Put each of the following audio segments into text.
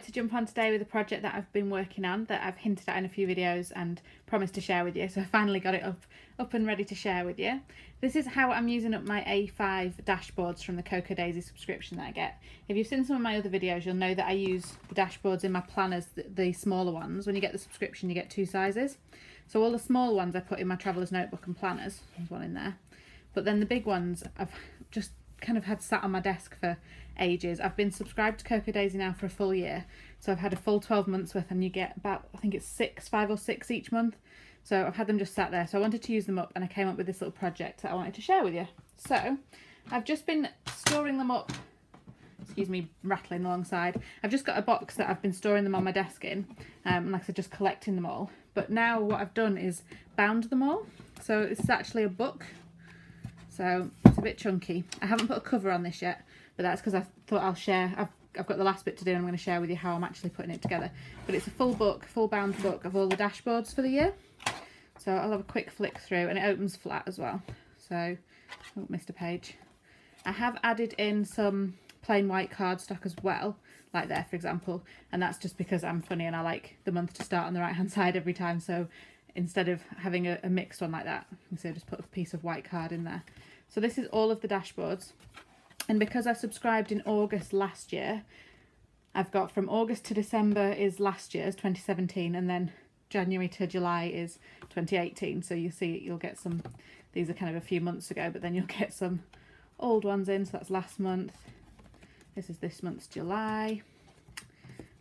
to jump on today with a project that I've been working on that I've hinted at in a few videos and promised to share with you, so I finally got it up and ready to share with you. This is how I'm using up my A5 dashboards from the Cocoa Daisy subscription that I get. If you've seen some of my other videos, you'll know that I use the dashboards in my planners, the smaller ones. When you get the subscription, you get two sizes. So all the small ones I put in my Traveller's Notebook and planners. There's one in there. But then the big ones I've just kind of had sat on my desk for ages. I've been subscribed to Cocoa Daisy now for a full year, so I've had a full 12 months worth, and you get about, I think it's 5 or 6 each month. So I've had them just sat there, so I wanted to use them up, and I came up with this little project that I wanted to share with you. So I've just been storing them up, excuse me rattling alongside. I've just got a box that I've been storing them on my desk in, and like I said, just collecting them all. But now what I've done is bound them all. So this is actually a book, so it's a bit chunky. I haven't put a cover on this yet, but that's because I thought I'll share. I've got the last bit to do, and I'm going to share with you how I'm actually putting it together. But it's a full book, full bound book of all the dashboards for the year. So I'll have a quick flick through, and it opens flat as well. So, oh, missed a page. I have added in some plain white cardstock as well, like there for example, and that's just because I'm funny and I like the month to start on the right hand side every time. So instead of having a mixed one like that, so just put a piece of white card in there. So this is all of the dashboards. And because I subscribed in August last year, I've got from August to December is last year's 2017, and then January to July is 2018. So you see, you'll get some, these are kind of a few months ago, but then you'll get some old ones in. So that's last month. This is this month's July.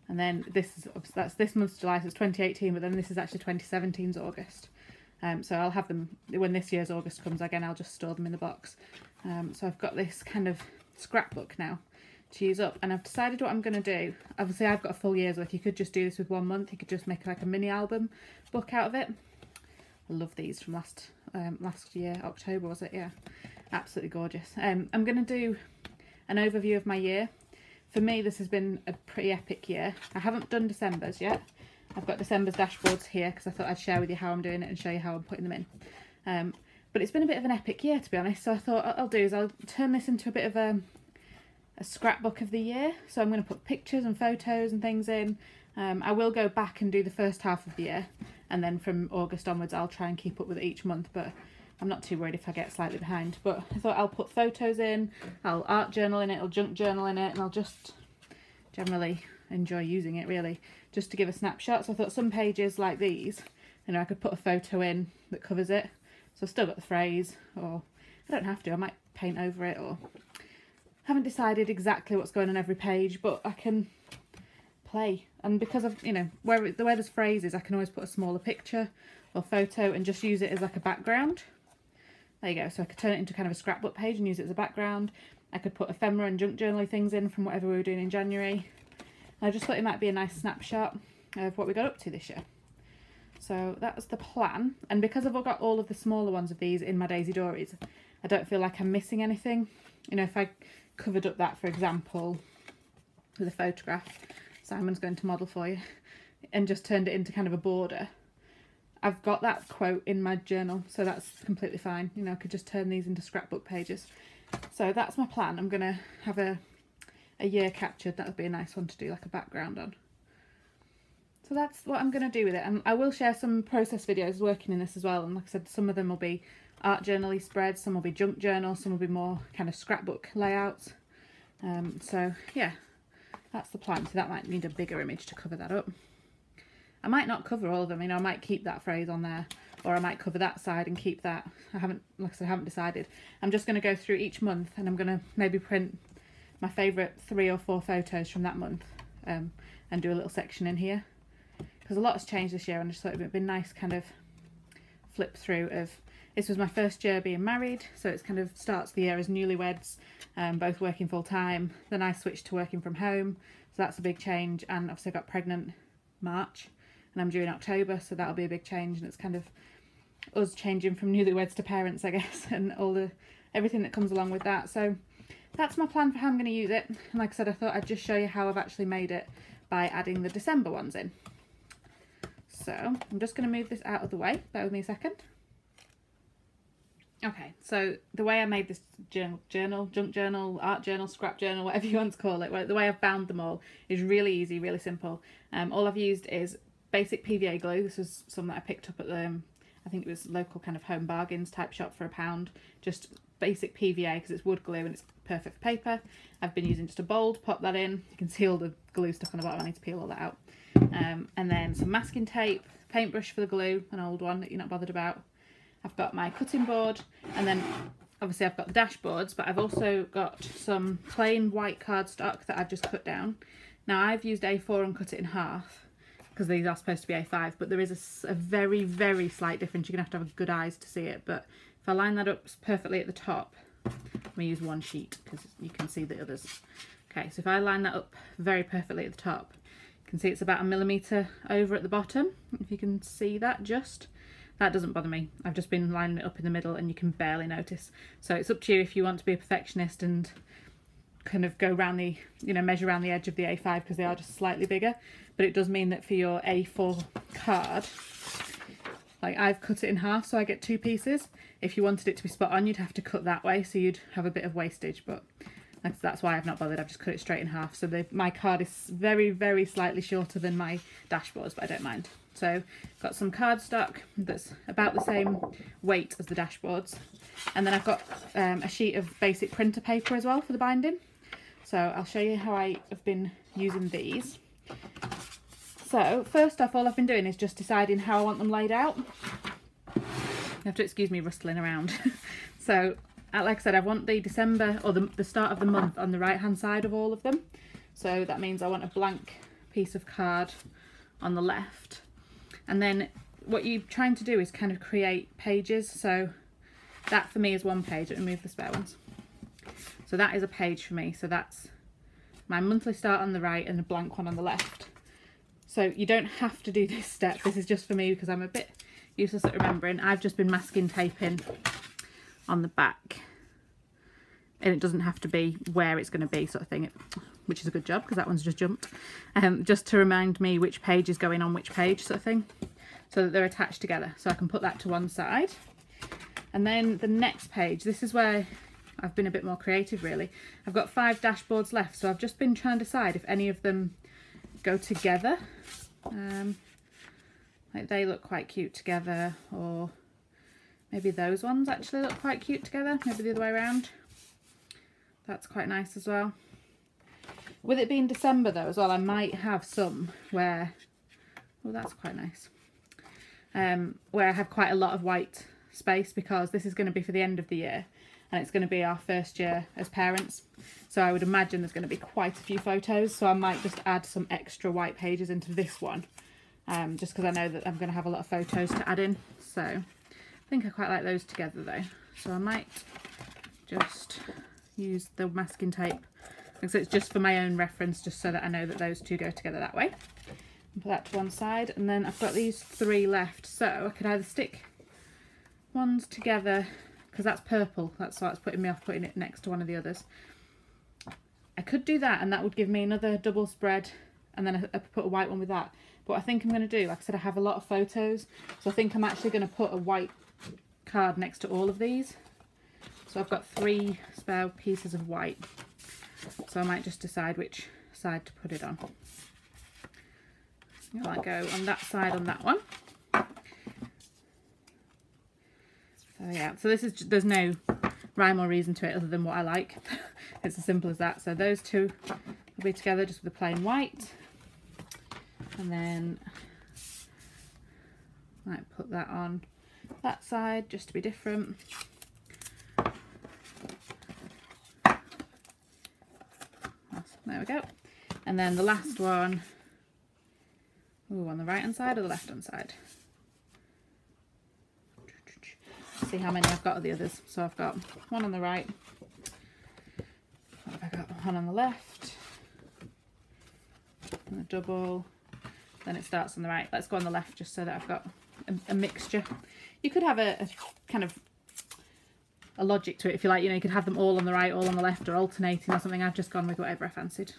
And then that's this month's July, so it's 2018, but then this is actually 2017's August. So I'll have them, when this year's August comes again, I'll just store them in the box. So I've got this kind of scrapbook now to use up, and I've decided what I'm going to do. Obviously I've got a full year's worth. You could just do this with 1 month. You could just make like a mini album book out of it. I love these from last year, October was it? Yeah, absolutely gorgeous. I'm going to do an overview of my year. For me, this has been a pretty epic year. I haven't done December's yet. I've got December's dashboards here because I thought I'd share with you how I'm doing it and show you how I'm putting them in. But it's been a bit of an epic year, to be honest. So I thought what I'll do is I'll turn this into a bit of a scrapbook of the year. So I'm going to put pictures and photos and things in. I will go back and do the first half of the year, and then from August onwards I'll try and keep up with it each month, but I'm not too worried if I get slightly behind. But I thought I'll put photos in, I'll art journal in it, I'll junk journal in it, and I'll just generally enjoy using it, really, just to give a snapshot. So I thought some pages like these, you know, I could put a photo in that covers it. So I've still got the phrase, or I don't have to, I might paint over it, or haven't decided exactly what's going on every page, but I can play. And because of, you know, where there's phrases, I can always put a smaller picture or photo and just use it as like a background. There you go. So I could turn it into kind of a scrapbook page and use it as a background. I could put ephemera and junk journaling things in from whatever we were doing in January. And I just thought it might be a nice snapshot of what we got up to this year. So that was the plan. And because I've got all of the smaller ones of these in my Daisy Dories, I don't feel like I'm missing anything. You know, if I covered up that, for example, with a photograph Simon's going to model for you, and just turned it into kind of a border, I've got that quote in my journal, so that's completely fine. You know, I could just turn these into scrapbook pages. So that's my plan. I'm going to have a year captured. That would be a nice one to do like a background on. So that's what I'm going to do with it. And I will share some process videos working in this as well. And like I said, some of them will be art journal-y spreads, some will be junk journal, some will be more kind of scrapbook layouts. So yeah, that's the plan. So that might need a bigger image to cover that up. I might not cover all of them, you know, I might keep that phrase on there, or I might cover that side and keep that. I haven't, like I said, I haven't decided. I'm just going to go through each month, and I'm going to maybe print my favourite 3 or 4 photos from that month, and do a little section in here. Because a lot has changed this year, and I just thought it would be nice kind of flip through of, this was my first year being married, so it's kind of starts the year as newlyweds, both working full time. Then I switched to working from home, so that's a big change, and obviously I got pregnant March, and I'm due in October, so that'll be a big change. And it's kind of us changing from newlyweds to parents, I guess, and everything that comes along with that. So that's my plan for how I'm going to use it. And like I said, I thought I'd just show you how I've actually made it by adding the December ones in. So I'm just going to move this out of the way. Bear with me a second. Okay, so the way I made this journal, junk journal, art journal, scrap journal, whatever you want to call it, the way I've bound them all is really easy, really simple. All I've used is basic PVA glue. This was some that I picked up at the, I think it was local kind of home bargains type shop for £1. Just basic PVA because it's wood glue and it's perfect for paper. I've been using just a bowl to pop that in. You can see all the glue stuck on the bottom. I need to peel all that out. And then some masking tape, paintbrush for the glue, an old one that you're not bothered about. I've got my cutting board, and then obviously I've got the dashboards, but I've also got some plain white cardstock that I've just cut down. Now I've used A4 and cut it in half because these are supposed to be A5, but there is a very, very slight difference. You're going to have good eyes to see it, but if I line that up perfectly at the top, I'm going to use one sheet because you can see the others. Okay, so if I line that up very perfectly at the top, you can see it's about 1 millimetre over at the bottom, if you can see that just. That doesn't bother me. I've just been lining it up in the middle and you can barely notice. So it's up to you if you want to be a perfectionist and kind of go around the, measure around the edge of the A5 because they are just slightly bigger. But it does mean that for your A4 card, like I've cut it in half so I get 2 pieces. If you wanted it to be spot on, you'd have to cut that way, so you'd have a bit of wastage, but that's why I've not bothered. I've just cut it straight in half. So my card is very, very slightly shorter than my dashboards, but I don't mind. So got some cardstock that's about the same weight as the dashboards, and then I've got a sheet of basic printer paper as well for the binding. So I'll show you how I have been using these. So first off, all I've been doing is just deciding how I want them laid out. You have to excuse me rustling around. So like I said, I want the December or the start of the month on the right hand side of all of them. So that means I want a blank piece of card on the left. And then what you're trying to do is kind of create pages. So that for me is one page. Let me move the spare ones. So that is a page for me. So that's my monthly start on the right and a blank one on the left. So you don't have to do this step. This is just for me because I'm a bit useless at remembering. I've just been masking taping on the back. And it doesn't have to be where it's going to be, sort of thing, which is a good job because that one's just jumped. Just to remind me which page is going on which page, sort of thing, so that they're attached together. So I can put that to one side. And then the next page, this is where I've been a bit more creative really. I've got 5 dashboards left, so I've just been trying to decide if any of them go together. Like they look quite cute together, or maybe those ones actually look quite cute together, maybe the other way around. That's quite nice as well. With it being December though as well, I might have some where, oh that's quite nice, where I have quite a lot of white space because this is going to be for the end of the year and it's going to be our first year as parents. So I would imagine there's going to be quite a few photos, so I might just add some extra white pages into this one, just because I know that I'm going to have a lot of photos to add in. So I think I quite like those together though. So I might just use the masking tape. So it's just for my own reference, just so that I know that those two go together that way. And put that to one side, and then I've got these 3 left. So I could either stick ones together, because that's purple. That's why it's putting me off putting it next to one of the others. I could do that, and that would give me another double spread, and then I put a white one with that. But what I think I'm going to do, like I said, I have a lot of photos, so I think I'm actually going to put a white card next to all of these. So I've got 3 spare pieces of white. So I might just decide which side to put it on. I might go on that side on that one. So yeah, so this is, there's no rhyme or reason to it other than what I like. It's as simple as that. So those two will be together just with a plain white. And then I might put that on that side just to be different. There we go. And then the last one, ooh, on the right hand side or the left hand side? See how many I've got of the others. So I've got one on the right. What have I got? One on the left. And a double. Then it starts on the right. Let's go on the left just so that I've got a mixture. You could have a kind of a logic to it if you like, you know, you could have them all on the right, all on the left, or alternating or something. I've just gone with whatever I fancied.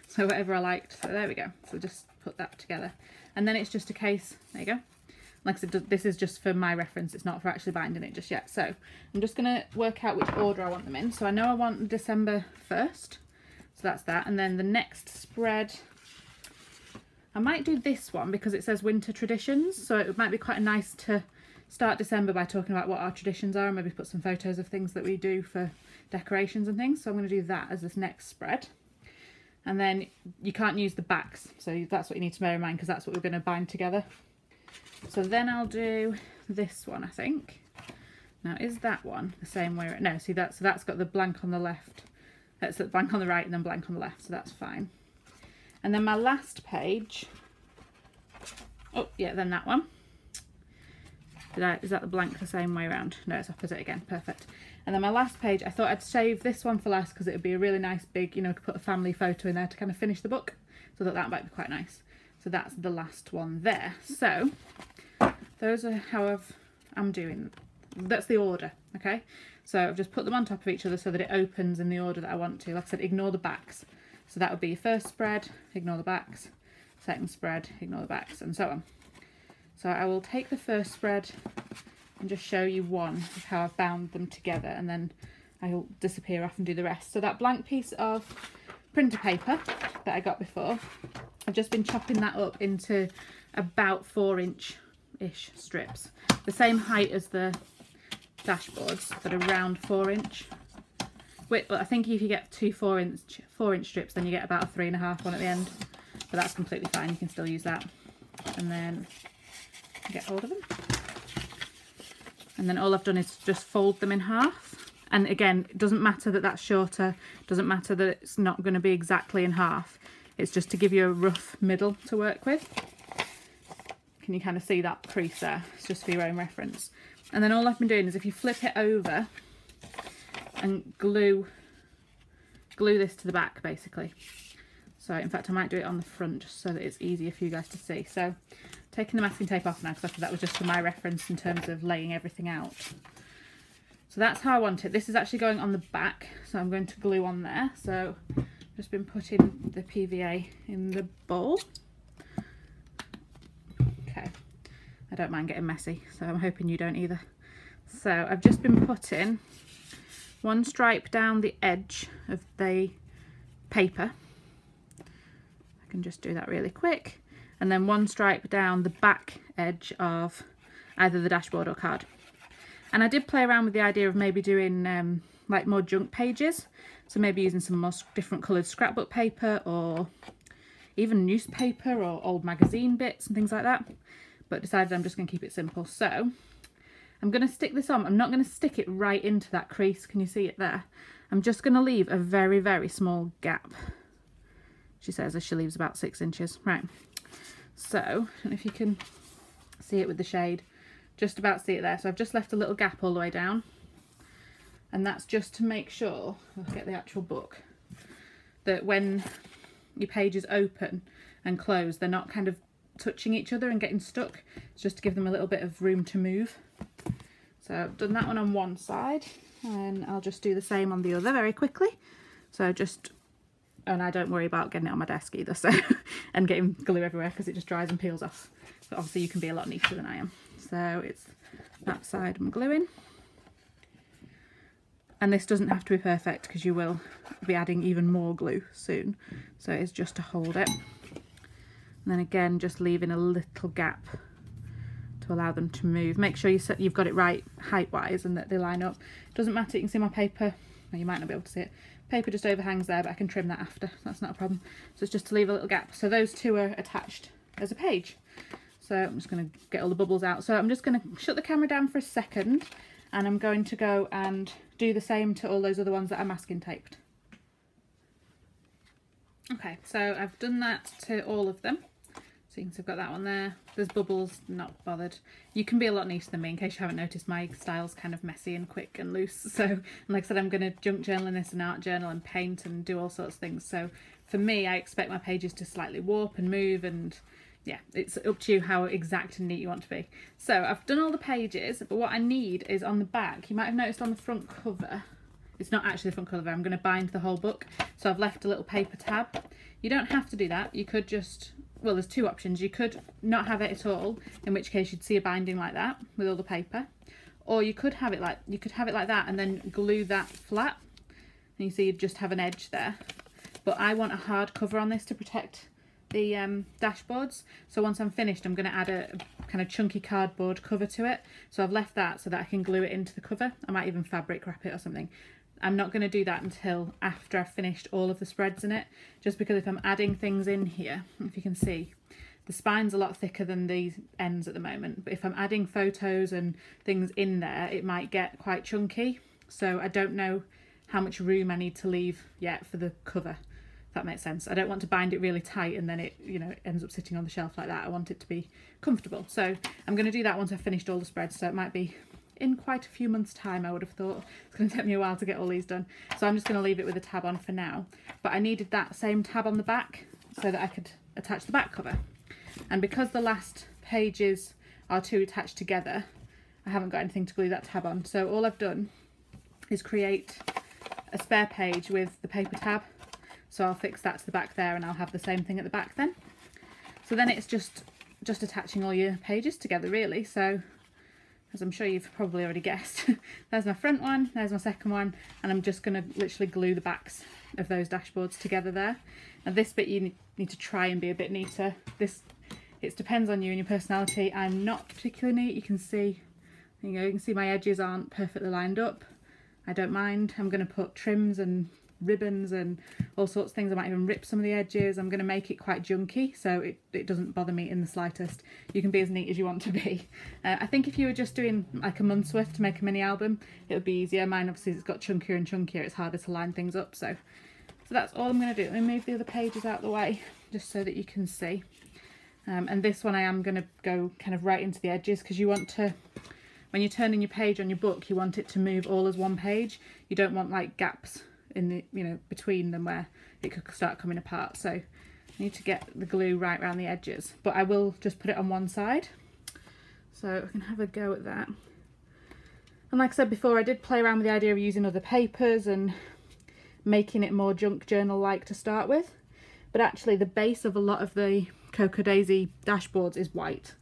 So whatever I liked. So there we go. So just put that together. And then it's just a case, there you go, Like I said, this is just for my reference, it's not for actually binding it just yet. So I'm just going to work out which order I want them in. So I know I want December 1st, so that's that. And then the next spread, I might do this one because it says winter traditions, so it might be quite nice to start December by talking about what our traditions are and maybe put some photos of things that we do for decorations and things. So I'm going to do that as this next spread. And then you can't use the backs, so that's what you need to bear in mind because that's what we're going to bind together. So then I'll do this one, I think. Now, is that one the same way? No, see, that's got the blank on the left. That's the blank on the right and then blank on the left, so that's fine. And then my last page, oh yeah, then that one. Is that the blank the same way around? No, it's opposite again, perfect. And then my last page, I thought I'd save this one for last because it would be a really nice big, you know, put a family photo in there to kind of finish the book. So that might be quite nice. So that's the last one there. So those are how I'm doing. That's the order, okay? So I've just put them on top of each other so that it opens in the order that I want to. Like I said, ignore the backs. So that would be your first spread, ignore the backs, second spread, ignore the backs, and so on. So I will take the first spread and just show you one of how I've bound them together, and then I'll disappear off and do the rest. So that blank piece of printer paper that I got before, I've just been chopping that up into about 4-inch-ish strips. The same height as the dashboards, but around 4-inch. But I think if you get two 4-inch strips, then you get about a 3.5 one at the end. But that's completely fine, you can still use that. And then get hold of them. And then all I've done is just fold them in half. And again, it doesn't matter that that's shorter, doesn't matter that it's not going to be exactly in half. It's just to give you a rough middle to work with. Can you kind of see that crease there? It's just for your own reference. And then all I've been doing is if you flip it over and glue this to the back basically. So in fact I might do it on the front just so that it's easier for you guys to see. So taking the masking tape off now because that was just for my reference in terms of laying everything out. So that's how I want it. This is actually going on the back, so I'm going to glue on there. So I've just been putting the PVA in the bowl. Okay, I don't mind getting messy, so I'm hoping you don't either. So I've just been putting one stripe down the edge of the paper. I can just do that really quick. And then one stripe down the back edge of either the dashboard or card. And I did play around with the idea of maybe doing like more junk pages. So maybe using some more different coloured scrapbook paper or even newspaper or old magazine bits and things like that. But decided I'm just going to keep it simple. So I'm going to stick this on. I'm not going to stick it right into that crease. Can you see it there? I'm just going to leave a very, very small gap. She says as she leaves about 6 inches. Right. So, I don't know if you can see it with the shade. Just about see it there. So I've just left a little gap all the way down. And that's just to make sure, I'll get the actual book, that when your pages open and close, they're not kind of touching each other and getting stuck. It's just to give them a little bit of room to move. So I've done that one on one side, and I'll just do the same on the other very quickly. So just, and I don't worry about getting it on my desk either, so and getting glue everywhere because it just dries and peels off. But obviously you can be a lot neater than I am. So it's that side I'm gluing. And this doesn't have to be perfect because you will be adding even more glue soon. So it's just to hold it. And then again, just leaving a little gap to allow them to move. Make sure you've got it right height-wise and that they line up. Doesn't matter, you can see my paper. Well, you might not be able to see it. Paper just overhangs there, but I can trim that after. That's not a problem. So it's just to leave a little gap. So those two are attached as a page. So I'm just going to get all the bubbles out. So I'm just going to shut the camera down for a second, and I'm going to go and do the same to all those other ones that I masking taped. Okay, so I've done that to all of them. So you can see I've got that one there. There's bubbles, not bothered. You can be a lot neater than me. In case you haven't noticed, my style's kind of messy and quick and loose. So, and like I said, I'm going to junk journal in this and art journal and paint and do all sorts of things. So for me, I expect my pages to slightly warp and move, and yeah, it's up to you how exact and neat you want to be. So I've done all the pages, but what I need is on the back. You might have noticed on the front cover, it's not actually the front cover, I'm going to bind the whole book. So I've left a little paper tab. You don't have to do that. You could just well, there's two options. You could not have it at all, in which case you'd see a binding like that with all the paper, or you could have it like that and then glue that flat, and you see you just have an edge there. But I want a hard cover on this to protect the dashboards, so once I'm finished I'm going to add a kind of chunky cardboard cover to it. So I've left that so that I can glue it into the cover. I might even fabric wrap it or something. I'm not going to do that until after I've finished all of the spreads in it, just because if I'm adding things in here, if you can see, the spine's a lot thicker than these ends at the moment, but if I'm adding photos and things in there, it might get quite chunky. So I don't know how much room I need to leave yet for the cover, if that makes sense. I don't want to bind it really tight and then it, you know, ends up sitting on the shelf like that. I want it to be comfortable. So I'm going to do that once I've finished all the spreads, so it might be in quite a few months' time, I would have thought. It's going to take me a while to get all these done. So I'm just going to leave it with a tab on for now. But I needed that same tab on the back so that I could attach the back cover. And because the last pages are two attached together, I haven't got anything to glue that tab on. So all I've done is create a spare page with the paper tab. So I'll fix that to the back there and I'll have the same thing at the back then. So then it's just attaching all your pages together really. So as I'm sure you've probably already guessed, there's my front one, there's my second one, and I'm just going to literally glue the backs of those dashboards together there. And this bit you need to try and be a bit neater. It depends on you and your personality. I'm not particularly neat. You can see my edges aren't perfectly lined up. I don't mind. I'm going to put trims and ribbons and all sorts of things. I might even rip some of the edges. I'm going to make it quite junky so it doesn't bother me in the slightest. You can be as neat as you want to be. I think if you were just doing like a month's worth to make a mini album, it would be easier. Mine obviously it's got chunkier and chunkier, it's harder to line things up. So that's all I'm going to do. Let me move the other pages out of the way just so that you can see. And this one I am going to go kind of right into the edges, because you want to, when you're turning your page on your book, you want it to move all as one page. You don't want like gaps in the, you know, between them where it could start coming apart. So I need to get the glue right around the edges, but I will just put it on one side so I can have a go at that. And like I said before, I did play around with the idea of using other papers and making it more junk journal like to start with, but actually the base of a lot of the Cocoa Daisy dashboards is white,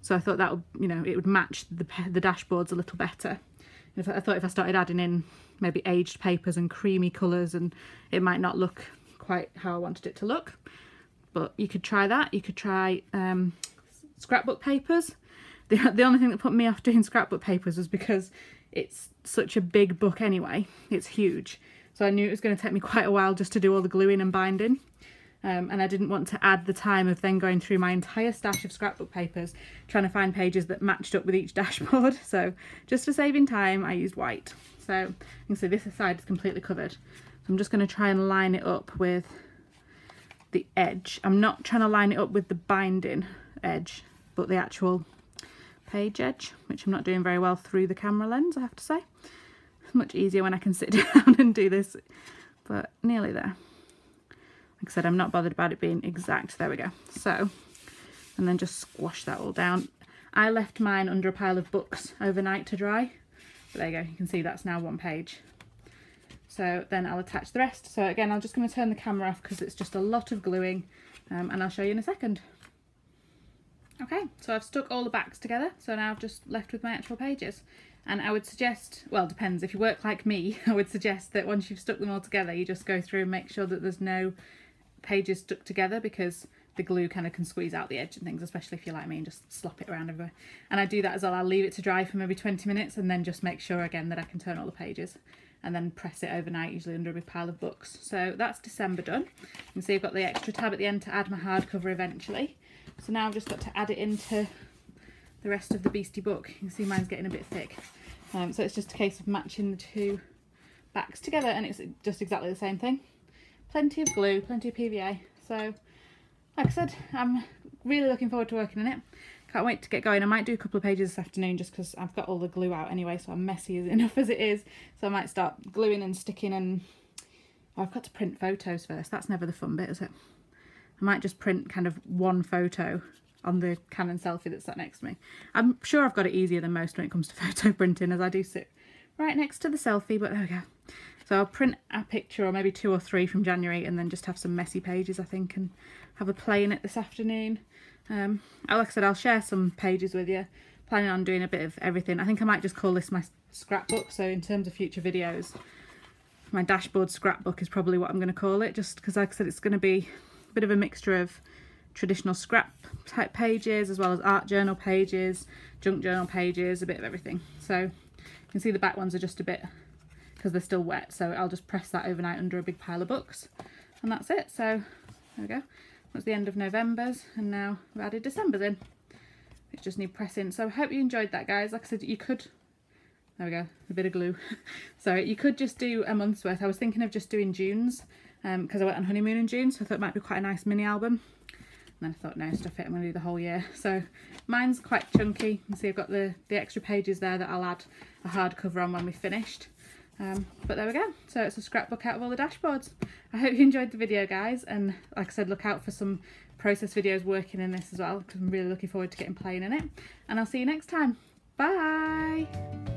so I thought that would, you know, it would match the dashboards a little better. I thought if I started adding in maybe aged papers and creamy colours, and it might not look quite how I wanted it to look. But you could try that. You could try scrapbook papers. The only thing that put me off doing scrapbook papers was because it's such a big book anyway. It's huge. So I knew it was going to take me quite a while just to do all the gluing and binding. And I didn't want to add the time of then going through my entire stash of scrapbook papers trying to find pages that matched up with each dashboard. So just for saving time, I used white. So you can see this side is completely covered. So I'm just going to try and line it up with the edge. I'm not trying to line it up with the binding edge, but the actual page edge, which I'm not doing very well through the camera lens, I have to say. It's much easier when I can sit down and do this, but nearly there. Like I said, I'm not bothered about it being exact. There we go. So, and then just squash that all down. I left mine under a pile of books overnight to dry. But there you go. You can see that's now one page. So then I'll attach the rest. So again, I'm just going to turn the camera off because it's just a lot of gluing, and I'll show you in a second. Okay, so I've stuck all the backs together. So now I've just left with my actual pages. And I would suggest, well, it depends, if you work like me, I would suggest that once you've stuck them all together, you just go through and make sure that there's no pages stuck together, because the glue kind of can squeeze out the edge and things, especially if you're like me and just slop it around everywhere. And I do that as well. I'll leave it to dry for maybe 20 minutes and then just make sure again that I can turn all the pages, and then press it overnight, usually under a big pile of books. So that's December done. You can see I've got the extra tab at the end to add my hardcover eventually. So now I've just got to add it into the rest of the beastie book. You can see mine's getting a bit thick. So it's just a case of matching the two backs together, and it's just exactly the same thing. Plenty of glue, plenty of PVA. So like I said, I'm really looking forward to working on it. Can't wait to get going. I might do a couple of pages this afternoon just because I've got all the glue out anyway, so I'm messy enough as it is. So I might start gluing and sticking, and I've got to print photos first. That's never the fun bit, is it? I might just print kind of one photo on the Canon selfie that's sat next to me. I'm sure I've got it easier than most when it comes to photo printing, as I do sit right next to the selfie, but there we go. So I'll print a picture or maybe 2 or 3 from January and then just have some messy pages, I think, and have a play in it this afternoon. Like I said, I'll share some pages with you. Planning on doing a bit of everything. I think I might just call this my scrapbook, so in terms of future videos, my dashboard scrapbook is probably what I'm going to call it, just because like I said, it's going to be a bit of a mixture of traditional scrap type pages as well as art journal pages, junk journal pages, a bit of everything. So you can see the back ones are just a bit, because they're still wet, so I'll just press that overnight under a big pile of books, and that's it. So there we go, that's the end of November's, and now we've added December's in, which just need pressing. So I hope you enjoyed that, guys. Like I said, you could, there we go, a bit of glue. So you could just do a month's worth. I was thinking of just doing June's, because I went on honeymoon in June, so I thought it might be quite a nice mini album. And then I thought, no, stuff it, I'm going to do the whole year. So mine's quite chunky. You can see I've got the extra pages there that I'll add a hardcover on when we've finished. But there we go. So it's a scrapbook out of all the dashboards. I hope you enjoyed the video, guys. And like I said, look out for some process videos working in this as well, because I'm really looking forward to getting playing in it. And I'll see you next time. Bye!